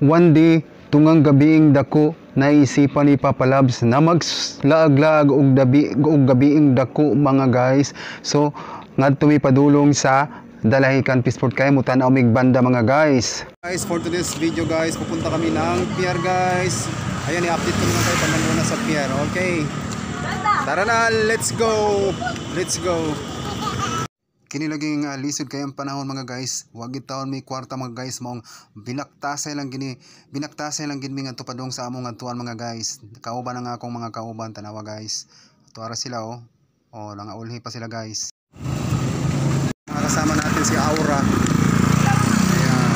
One day, tungang gabiing dako, naisipan ni Papa Labs na maglaag-laag og gabiing dako mga guys. So, ngadto mi padulong sa Dalahican Peaceport kay mutan-aw mig banda mga guys. Guys, for today's video guys, pupunta kami ng pier guys. Ayan, i-update ko naman kayo pag nandun sa pier. Okay. Tara na, let's go. Let's go. Kinilaging lisod kay ang panahon mga guys. Wag gitaon may kwarta mga guys, maong binaktasay lang gini nga tupadong sa among atuan mga guys. Kauban nga akong mga kauban tanawa guys. Tuara sila oh. Oh, nangaulhi pa sila guys. Kasama natin si Aura. Ayan.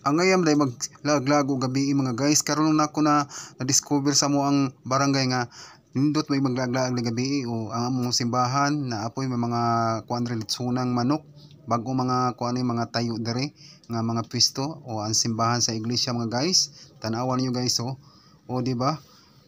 Ang ngayam day maglag-lag og gabi mga guys. Karon na ako na discover sa mo ang barangay nga nindot may maglag-lag na gabi o ang among simbahan na apoy may mga kuan litsunang manok bago mga kuan mga tayo dere nga mga pwesto o ang simbahan sa iglesia mga guys. Tanawan niyo guys oh. O di ba?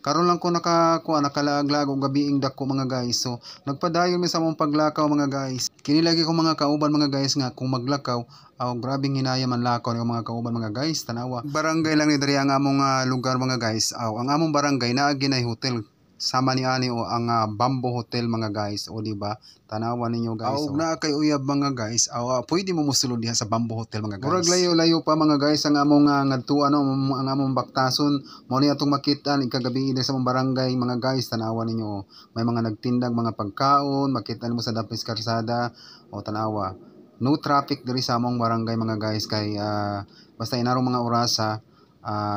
Karon lang ko nakalag-lag og gabiing dako mga guys. So nagpadayon mi sa mong paglakaw mga guys. Kinilagi ko mga kauban mga guys nga kung maglakaw aw grabing hinaya man lakaw ni mga kauban mga guys. Tanawa. Barangay lang ni diri ang among lugar mga guys. Aw ang among barangay naa ginay hotel. Sama ni ani o ang Bamboo Hotel mga guys o di ba tanawan ninyo guys o na kay uyab mga guys pwede mo musulod diha sa Bamboo Hotel mga guys. Murag layo-layo pa mga guys ang among ngadtuan ang among baktason mo ni atong makita ikagabi sa among barangay mga guys. Tanawan ninyo may mga nagtindag mga pagkaon makita nimo sa dapis karsada o tanawa no traffic diri sa among barangay mga guys kay basta inarong mga orasa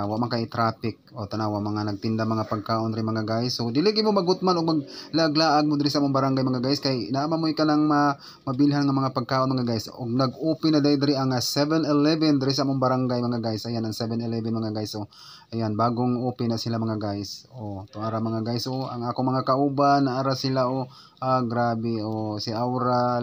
wa man kay traffic o tanawa mga nagtinda mga pagkaon ri mga guys. So dili mo magutman o maglaglaag mo diri sa among barangay mga guys kay naa mo kanang mabilhan nga mga pagkaon mga guys. Og nag-open na diri ang 7-Eleven diri sa among barangay mga guys. Ayan ang 7-Eleven mga guys. So ayan bagong open na sila mga guys. O tuara mga guys o ang ako mga kauban naara sila o grabe o si Aura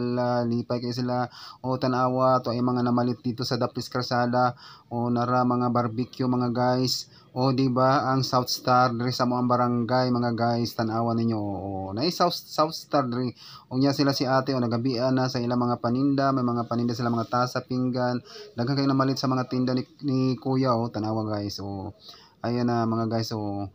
lipay kay sila o tanawa to ay mga namalit dito sa Dapis Karsada o nara mga barbecue mga guys. O di ba ang South Star diri sa mga barangay mga guys tanawa ninyo o na South Star diri unya sila si ate o nagabian na sa ilang mga paninda. May mga paninda sila mga tasa pinggan daghan kay namalit sa mga tinda ni kuya o tanawa guys. O ayan na mga guys o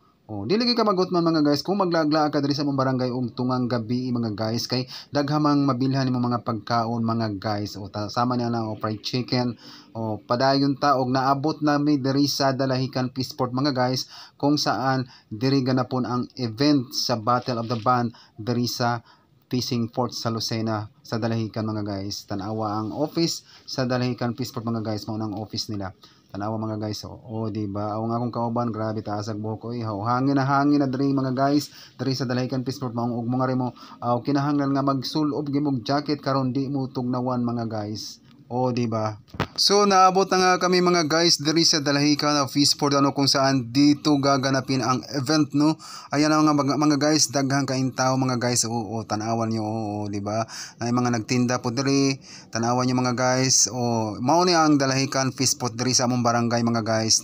dili ka magutman mga guys kung maglaglaag ka diri sa mong barangay og tungang gabi mga guys kay daghamang mabilhan nimo mga pagkaon mga guys o sama niya na o fried chicken o padayon ta og naabot na mi diri sa Dalahican Peaceport mga guys kung saan diri ganapon ang event sa Battle of the Band diri sa Fishing Fort sa Lucena sa Dalahican mga guys. Tanawa ang office sa Dalahican Peaceport mga guys mao nang office nila. Tanawa mga guys o di ba ang akong kauban grabe taasag buhok ko hangin na diri mga guys diri sa Dalahican Peaceport maong ug mga remo kinahanglan nga magsulob gimog jacket karon di mo tugnawan mga guys. O di ba? So naabot na nga kami mga guys diri sa Dalahican Peaceport kung saan dito gaganapin ang event no. Ayan ang mga guys daghang kaayong tao mga guys o tanawan niyo o di ba? Ay mga nagtinda po diri tanawan niyo mga guys o mao ni ang Dalahican Peaceport diri sa among barangay mga guys.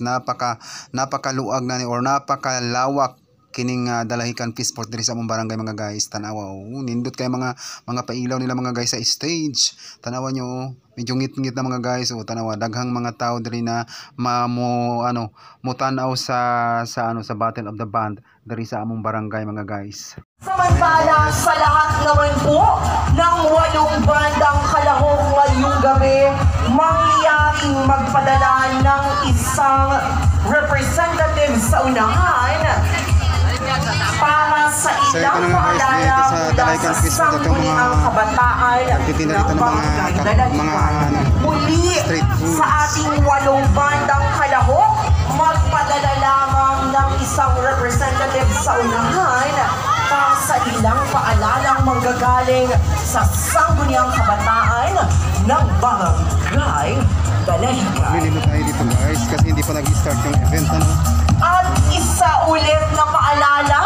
Napakaluag na ni or napakalawak kining Dalahican Peaceport diri sa among barangay mga guys. Tanawa nindot kay mga pailaw nila mga guys sa stage. Tanawa nyo medyo ngit-ngit na mga guys o tanawa daghang mga tao diri na mo tan-aw sa Battle of the Band diri sa among barangay mga guys. Samantala sa lahat naman po ng 8 bandang kalahok ngayong gabi mangyayaring magpadala ng isang representative sa unahan para sa ilang paalala mula sa sangguniang kabataan ng barangay Dalahican. Muli sa ating 8 bandang kalahok, magpadala lamang ng isang representative sa unahan para sa ilang paalalang manggagaling sa sangguniang kabataan ng barangay Dalahican. Lilimo tayo dito guys kasi hindi pa nag-start yung event At isa ulit na paalala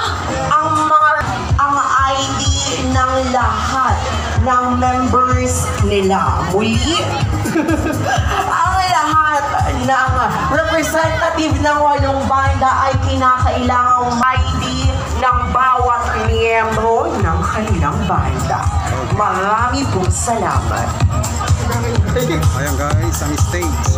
ang ID ng lahat ng members nila. Muli, ang lahat ng representative ng 8 banda ay kinakailangang ID ng bawat miyembro ng kanilang banda. Marami pong salamat. Ayan stage.